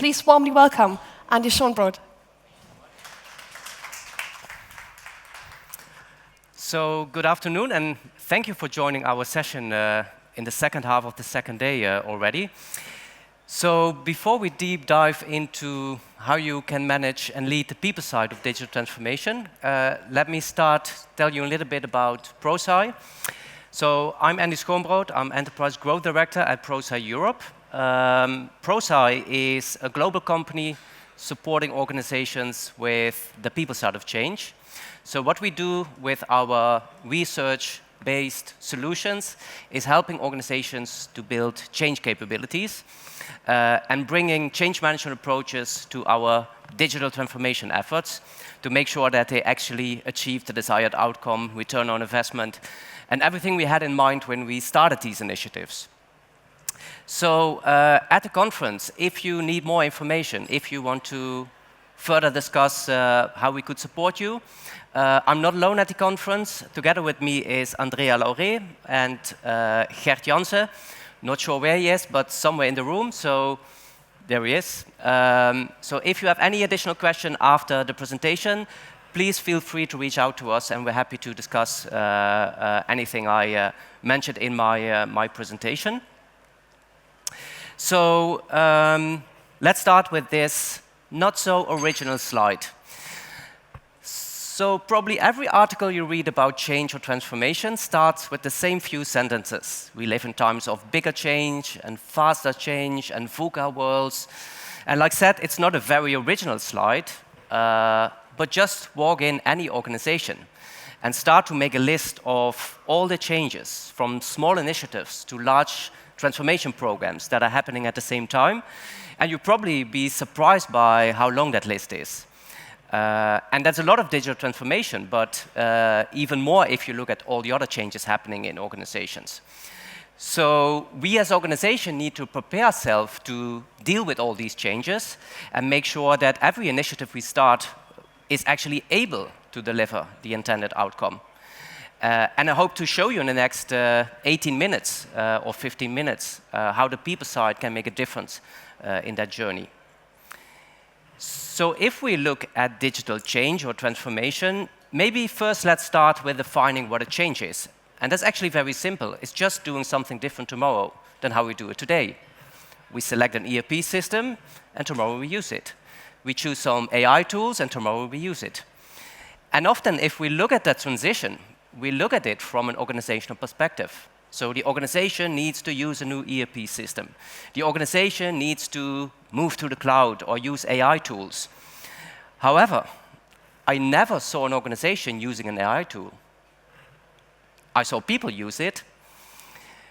Please warmly welcome Andy Schoonbroodt. So good afternoon, and thank you for joining our session in the second half of the second day already. So before we deep dive into how you can manage and lead the people side of digital transformation, let me tell you a little bit about Prosci. So I'm Andy Schoonbroodt. I'm Enterprise Growth Director at Prosci Europe. Prosci is a global company supporting organizations with the people side of change. So what we do with our research-based solutions is helping organizations to build change capabilities and bringing change management approaches to our digital transformation efforts to make sure that they actually achieve the desired outcome, return on investment, and everything we had in mind when we started these initiatives. So at the conference, if you need more information, if you want to further discuss how we could support you, I'm not alone at the conference. Together with me is Andrea Lauré and Gert Jansen. Not sure where he is, but somewhere in the room. So there he is. So if you have any additional question after the presentation, please feel free to reach out to us, and we're happy to discuss anything I mentioned in my presentation. So let's start with this not so original slide. So probably every article you read about change or transformation starts with the same few sentences. We live in times of bigger change and faster change and VUCA worlds. And like I said, it's not a very original slide, but just walk in any organization and start to make a list of all the changes, from small initiatives to large transformation programs that are happening at the same time. And you'll probably be surprised by how long that list is. And that's a lot of digital transformation, but even more if you look at all the other changes happening in organizations. So we as an organization need to prepare ourselves to deal with all these changes and make sure that every initiative we start is actually able to deliver the intended outcome. And I hope to show you in the next 18 minutes or 15 minutes how the people side can make a difference in that journey. So if we look at digital change or transformation, maybe first let's start with defining what a change is. And that's actually very simple. It's just doing something different tomorrow than how we do it today. We select an ERP system, and tomorrow we use it. We choose some AI tools, and tomorrow we use it. And often, if we look at that transition, we look at it from an organizational perspective. So the organization needs to use a new ERP system. The organization needs to move to the cloud or use AI tools. However, I never saw an organization using an AI tool. I saw people use it.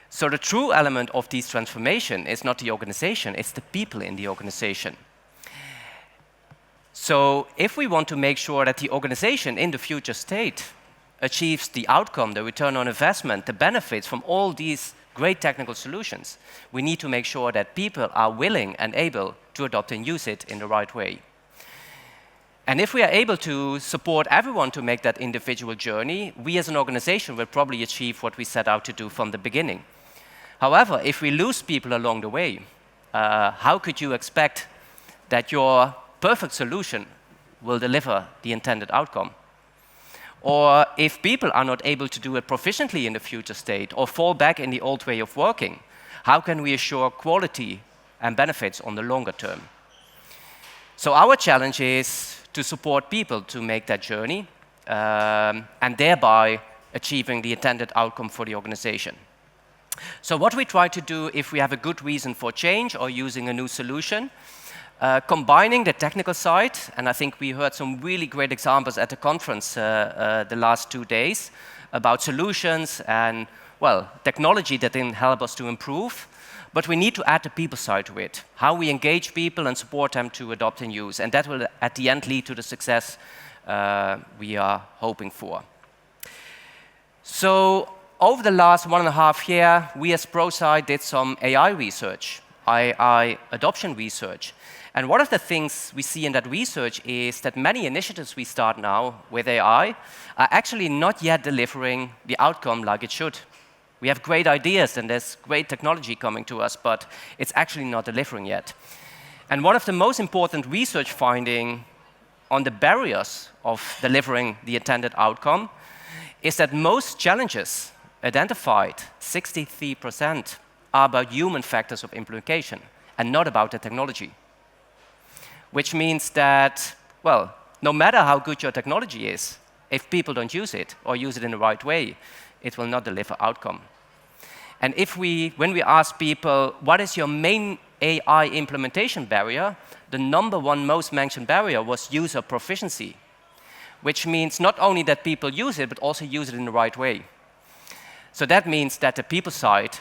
So the true element of this transformation is not the organization, it's the people in the organization. So if we want to make sure that the organization in the future state achieves the outcome, the return on investment, the benefits from all these great technical solutions, we need to make sure that people are willing and able to adopt and use it in the right way. And if we are able to support everyone to make that individual journey, we as an organization will probably achieve what we set out to do from the beginning. However, if we lose people along the way, how could you expect that your perfect solution will deliver the intended outcome? Or if people are not able to do it proficiently in the future state or fall back in the old way of working, how can we assure quality and benefits on the longer term? So our challenge is to support people to make that journey and thereby achieving the intended outcome for the organization. So what we try to do if we have a good reason for change or using a new solution, combining the technical side, and I think we heard some really great examples at the conference the last 2 days about solutions and, well, technology that can help us to improve, but we need to add the people side to it, how we engage people and support them to adopt and use, and that will at the end lead to the success we are hoping for. So over the last 1.5 years, we as Prosci did some AI research, AI adoption research. And one of the things we see in that research is that many initiatives we start now with AI are actually not yet delivering the outcome like it should. We have great ideas and there's great technology coming to us, but it's actually not delivering yet. And one of the most important research findings on the barriers of delivering the intended outcome is that most challenges identified, 63%, are about human factors of implementation and not about the technology. Which means that, well, no matter how good your technology is, if people don't use it or use it in the right way, it will not deliver outcome. And when we ask people, what is your main AI implementation barrier, the #1 most mentioned barrier was user proficiency, which means not only that people use it, but also use it in the right way. So that means that the people side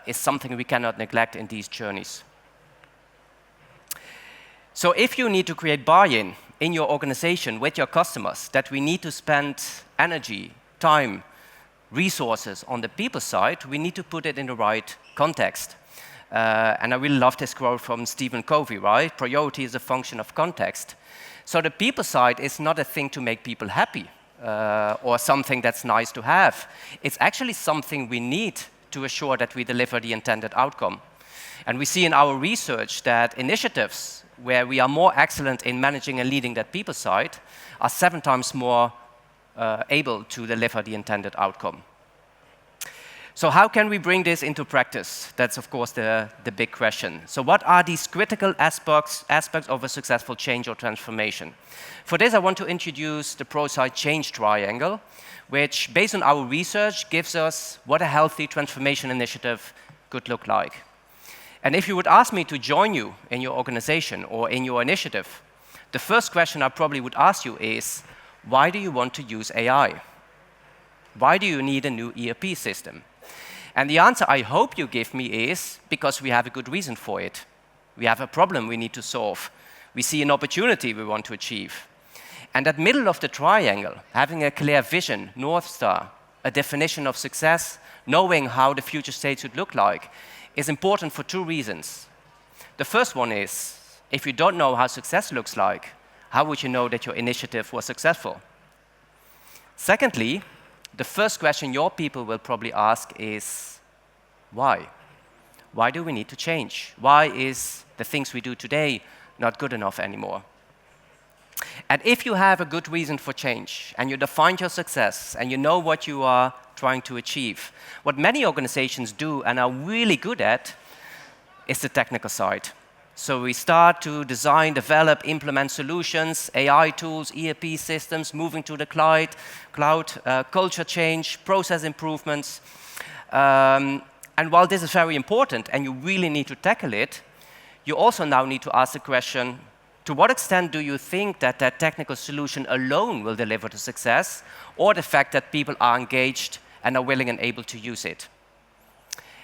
is something we cannot neglect in these journeys. So if you need to create buy-in in your organization with your customers, that we need to spend energy, time, resources on the people side, we need to put it in the right context. And I really love this quote from Stephen Covey, right? Priority is a function of context. So the people side is not a thing to make people happy or something that's nice to have. It's actually something we need to assure that we deliver the intended outcome. And we see in our research that initiatives where we are more excellent in managing and leading that people side are 7 times more able to deliver the intended outcome. So how can we bring this into practice? That's, of course, the big question. So what are these critical aspects of a successful change or transformation? For this, I want to introduce the Prosci Change Triangle, which, based on our research, gives us what a healthy transformation initiative could look like. And if you would ask me to join you in your organization or in your initiative, the first question I probably would ask you is, why do you want to use AI? Why do you need a new ERP system? And the answer I hope you give me is because we have a good reason for it. We have a problem we need to solve. We see an opportunity we want to achieve. And that middle of the triangle, having a clear vision, North Star, a definition of success, knowing how the future state should look like, is important for 2 reasons. The first one is, if you don't know how success looks like, how would you know that your initiative was successful? Secondly, the first question your people will probably ask is, why? Why do we need to change? Why is the things we do today not good enough anymore? And if you have a good reason for change, and you define your success, and you know what you are trying to achieve, what many organizations do and are really good at is the technical side. So we start to design, develop, implement solutions, AI tools, ERP systems, moving to the cloud, culture change, process improvements. And while this is very important and you really need to tackle it, you also now need to ask the question, to what extent do you think that that technical solution alone will deliver the success, or the fact that people are engaged and are willing and able to use it?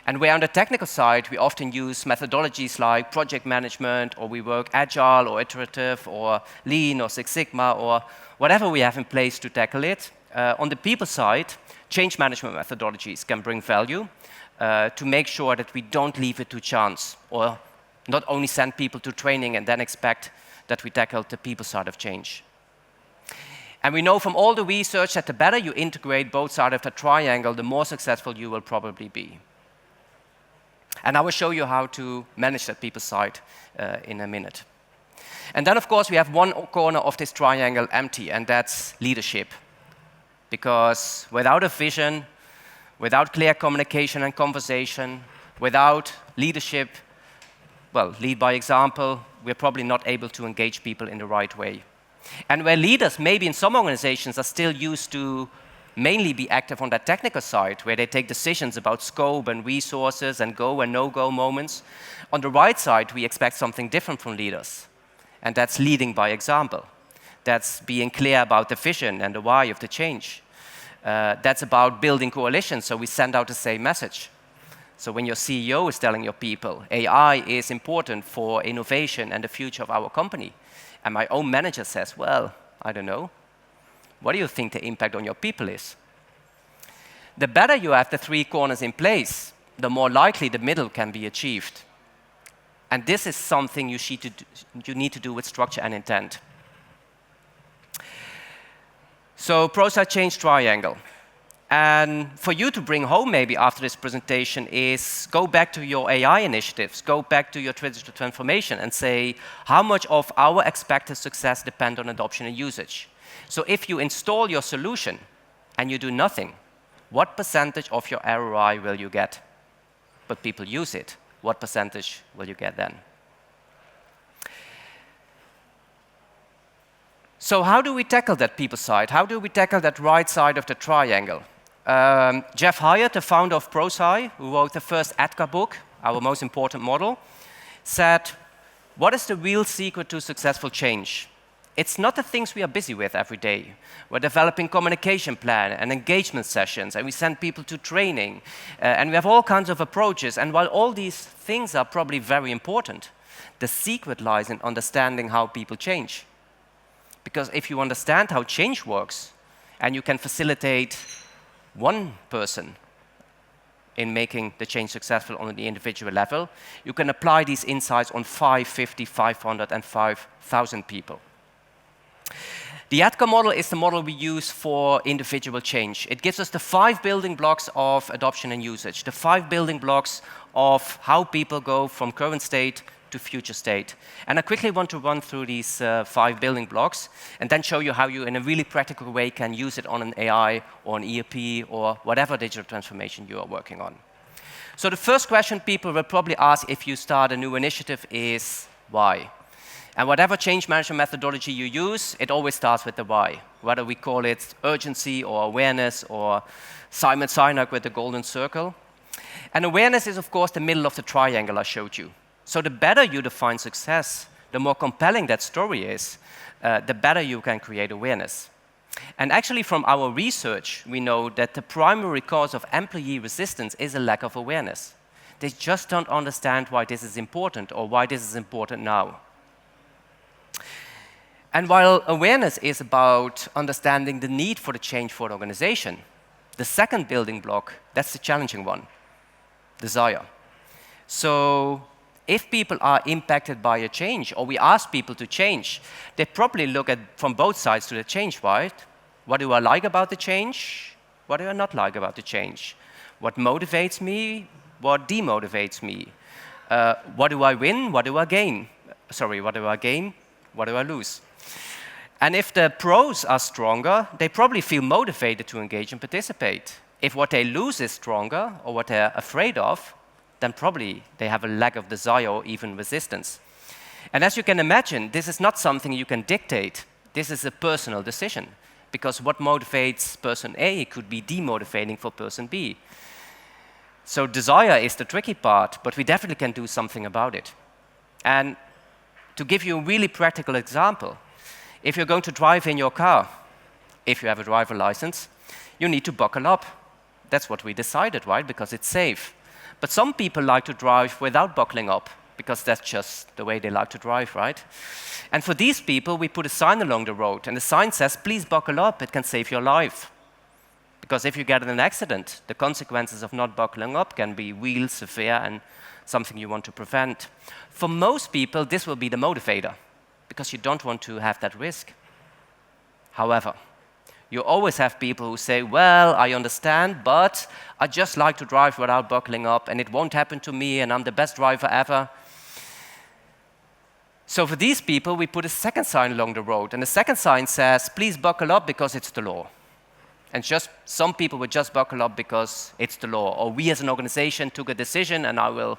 And where on the technical side, we often use methodologies like project management, or we work agile or iterative or lean or Six Sigma or whatever we have in place to tackle it. On the people side, change management methodologies can bring value to make sure that we don't leave it to chance, or not only send people to training and then expect that we tackle the people side of change. And we know from all the research that the better you integrate both sides of the triangle, the more successful you will probably be. And I will show you how to manage that people side in a minute. And then, of course, we have one corner of this triangle empty, and that's leadership. Because without a vision, without clear communication and conversation, without leadership, well, lead by example, we're probably not able to engage people in the right way. And where leaders, maybe in some organizations, are still used to mainly be active on that technical side, where they take decisions about scope and resources and go and no-go moments. On the right side, we expect something different from leaders. And that's leading by example. That's being clear about the vision and the why of the change. That's about building coalitions, so we send out the same message. So when your CEO is telling your people, AI is important for innovation and the future of our company, and my own manager says, well, I don't know. What do you think the impact on your people is? The better you have the 3 corners in place, the more likely the middle can be achieved. And this is something you need to do with structure and intent. So, Prosci Change Triangle. And for you to bring home maybe after this presentation is go back to your AI initiatives, go back to your digital transformation and say, how much of our expected success depends on adoption and usage? So if you install your solution and you do nothing, what percentage of your ROI will you get? But people use it. What percentage will you get then? So how do we tackle that people side? How do we tackle that right side of the triangle? Jeff Hyatt, the founder of Prosci, who wrote the first ADKAR book, our most important model, said, what is the real secret to successful change? It's not the things we are busy with every day. We're developing communication plan and engagement sessions, and we send people to training, and we have all kinds of approaches. And while all these things are probably very important, the secret lies in understanding how people change. Because if you understand how change works, and you can facilitate one person in making the change successful on the individual level, you can apply these insights on 5, 50, 500, and 5,000 people. The ADKAR model is the model we use for individual change. It gives us the 5 building blocks of adoption and usage, the 5 building blocks of how people go from current state to future state. And I quickly want to run through these 5 building blocks and then show you how you, in a really practical way, can use it on an AI or an ERP or whatever digital transformation you are working on. So the first question people will probably ask if you start a new initiative is why? And whatever change management methodology you use, it always starts with the why. Whether we call it urgency or awareness or Simon Sinek with the golden circle. And awareness is, of course, the middle of the triangle I showed you. So the better you define success, the more compelling that story is, the better you can create awareness. And actually, from our research, we know that the primary cause of employee resistance is a lack of awareness. They just don't understand why this is important or why this is important now. And while awareness is about understanding the need for the change for the organization, the second building block, that's the challenging one, desire. So if people are impacted by a change, or we ask people to change, they probably look at from both sides to the change, right? What do I like about the change? What do I not like about the change? What motivates me? What demotivates me? What do I win? What do I gain? Sorry, what do I gain? What do I lose? And if the pros are stronger, they probably feel motivated to engage and participate. If what they lose is stronger, or what they're afraid of, then probably they have a lack of desire or even resistance. And as you can imagine, this is not something you can dictate. This is a personal decision, because what motivates person A could be demotivating for person B. So desire is the tricky part, but we definitely can do something about it. And to give you a really practical example, if you're going to drive in your car, if you have a driver license, you need to buckle up. That's what we decided, right? Because it's safe. But some people like to drive without buckling up, because that's just the way they like to drive, right? And for these people, we put a sign along the road, and the sign says, please buckle up, it can save your life. Because if you get in an accident, the consequences of not buckling up can be real, severe, and something you want to prevent. For most people, this will be the motivator, because you don't want to have that risk. However, you always have people who say, well, I understand, but I just like to drive without buckling up, and it won't happen to me, and I'm the best driver ever. So for these people, we put a second sign along the road, and the second sign says, please buckle up because it's the law. And just some people would just buckle up because it's the law, or we as an organization took a decision and I will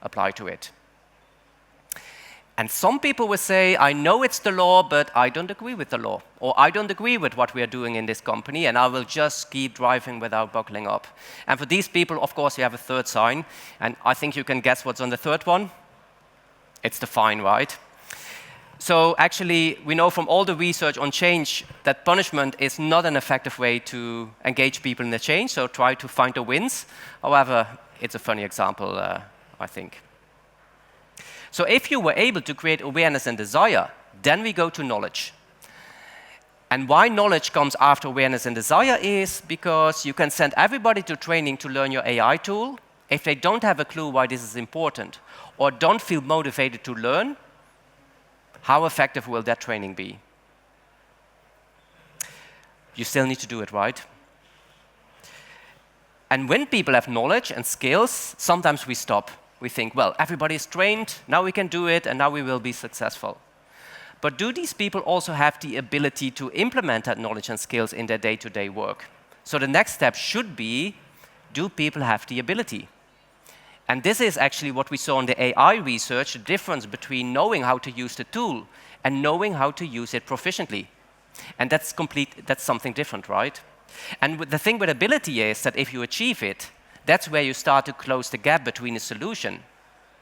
apply to it. And some people will say, I know it's the law, but I don't agree with the law. Or I don't agree with what we are doing in this company, and I will just keep driving without buckling up. And for these people, of course, you have a third sign. And I think you can guess what's on the third one. It's the fine, right? So actually, we know from all the research on change that punishment is not an effective way to engage people in the change, so try to find the wins. However, it's a funny example, I think. So if you were able to create awareness and desire, then we go to knowledge. And why knowledge comes after awareness and desire is because you can send everybody to training to learn your AI tool. If they don't have a clue why this is important or don't feel motivated to learn, how effective will that training be? You still need to do it, right? And when people have knowledge and skills, sometimes we stop. We think, well, everybody is trained, now we can do it, and now we will be successful. But do these people also have the ability to implement that knowledge and skills in their day-to-day work? So the next step should be, do people have the ability? And this is actually what we saw in the AI research, the difference between knowing how to use the tool and knowing how to use it proficiently. And that's something different, right? And the thing with ability is that if you achieve it, that's where you start to close the gap between a solution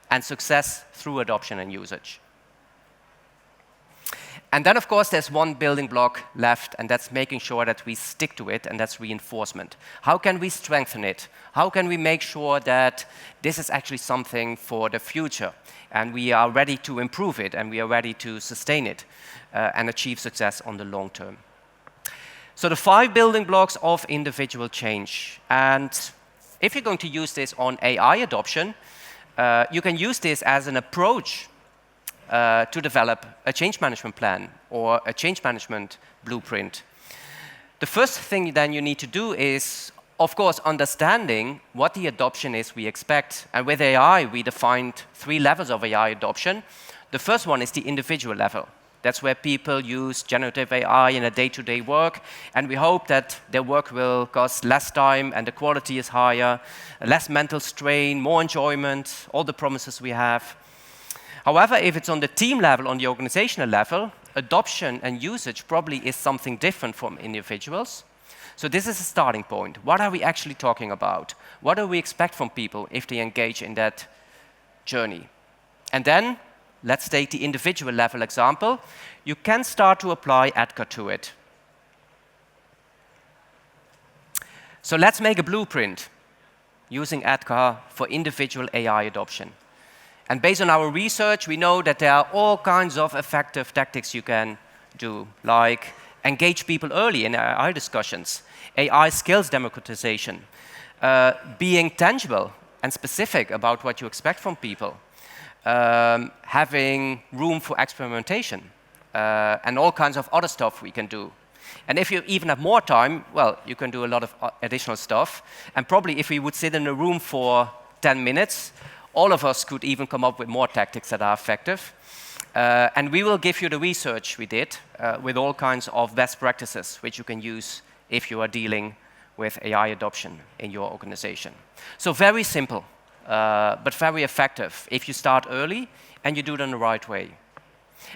and success through adoption and usage. And then, of course, there's one building block left, and that's making sure that we stick to it, and that's reinforcement. How can we strengthen it? How can we make sure that this is actually something for the future, and we are ready to improve it, and we are ready to sustain it, and achieve success on the long term? So the 5 building blocks of individual change. And if you're going to use this on AI adoption, you can use this as an approach to develop a change management plan or a change management blueprint. The first thing then you need to do is, of course, understanding what the adoption is we expect. And with AI, we defined 3 levels of AI adoption. The first one is the individual level. That's where people use generative AI in a day-to-day work, and we hope that their work will cost less time and the quality is higher, less mental strain, more enjoyment, all the promises we have. However, if it's on the team level, on the organizational level, adoption and usage probably is something different from individuals. So this is a starting point. What are we actually talking about? What do we expect from people if they engage in that journey? And then, let's take the individual level example. You can start to apply ADKAR to it. So let's make a blueprint using ADKAR for individual AI adoption. And based on our research, we know that there are all kinds of effective tactics you can do, like engage people early in AI discussions, AI skills democratization, being tangible and specific about what you expect from people, having room for experimentation, and all kinds of other stuff we can do. And if you even have more time, well, you can do a lot of additional stuff. And probably if we would sit in a room for 10 minutes, all of us could even come up with more tactics that are effective. And we will give you the research we did with all kinds of best practices which you can use if you are dealing with AI adoption in your organization. So very simple, but very effective if you start early and you do it in the right way.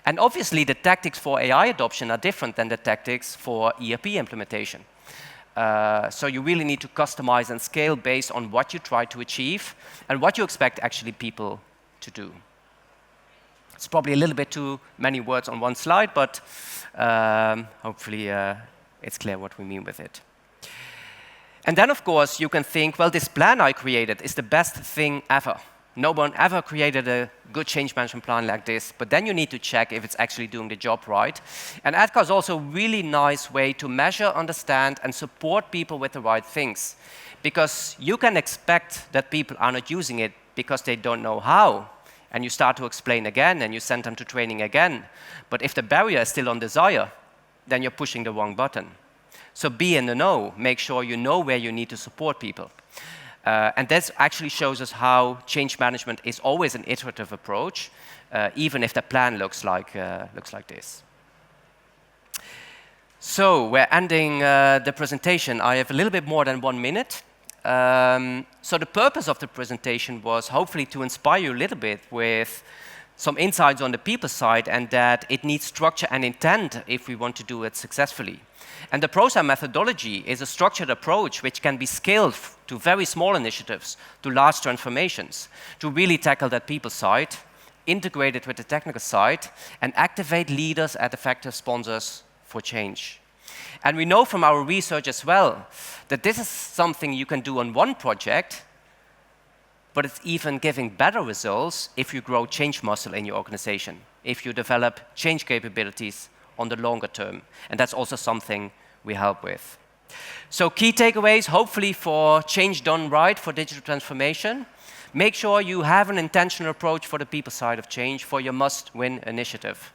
And obviously, the tactics for AI adoption are different than the tactics for ERP implementation. So you really need to customize and scale based on what you try to achieve and what you expect actually people to do. It's probably a little bit too many words on one slide, but hopefully it's clear what we mean with it. And then, of course, you can think, well, this plan I created is the best thing ever. No one ever created a good change management plan like this, but then you need to check if it's actually doing the job right. And ADKAR is also a really nice way to measure, understand, and support people with the right things. Because you can expect that people are not using it because they don't know how, and you start to explain again, and you send them to training again. But if the barrier is still on desire, then you're pushing the wrong button. So be in the know. Make sure you know where you need to support people. And this actually shows us how change management is always an iterative approach, even if the plan looks like this. So we're ending the presentation. I have a little bit more than 1 minute. So the purpose of the presentation was hopefully to inspire you a little bit with some insights on the people side, and that it needs structure and intent if we want to do it successfully. And the Prosci methodology is a structured approach which can be scaled to very small initiatives, to large transformations, to really tackle that people side, integrate it with the technical side, and activate leaders as effective sponsors for change. And we know from our research as well that this is something you can do on one project, but it's even giving better results if you grow change muscle in your organization, if you develop change capabilities on the longer term. And that's also something we help with. So key takeaways, hopefully for change done right, for digital transformation. Make sure you have an intentional approach for the people side of change, for your must-win initiative.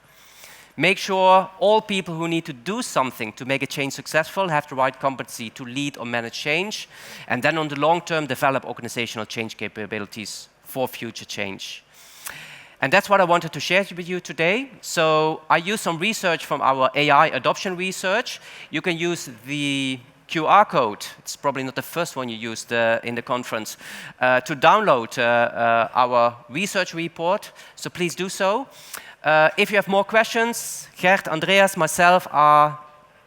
Make sure all people who need to do something to make a change successful have the right competency to lead or manage change. And then on the long term, develop organizational change capabilities for future change. And that's what I wanted to share with you today. So I used some research from our AI adoption research. You can use the QR code. It's probably not the first one you used in the conference, to download our research report. So please do so. If you have more questions, Gert, Andreas, myself are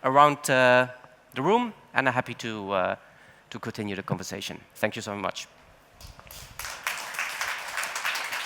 around the room, and I'm happy to continue the conversation. Thank you so much.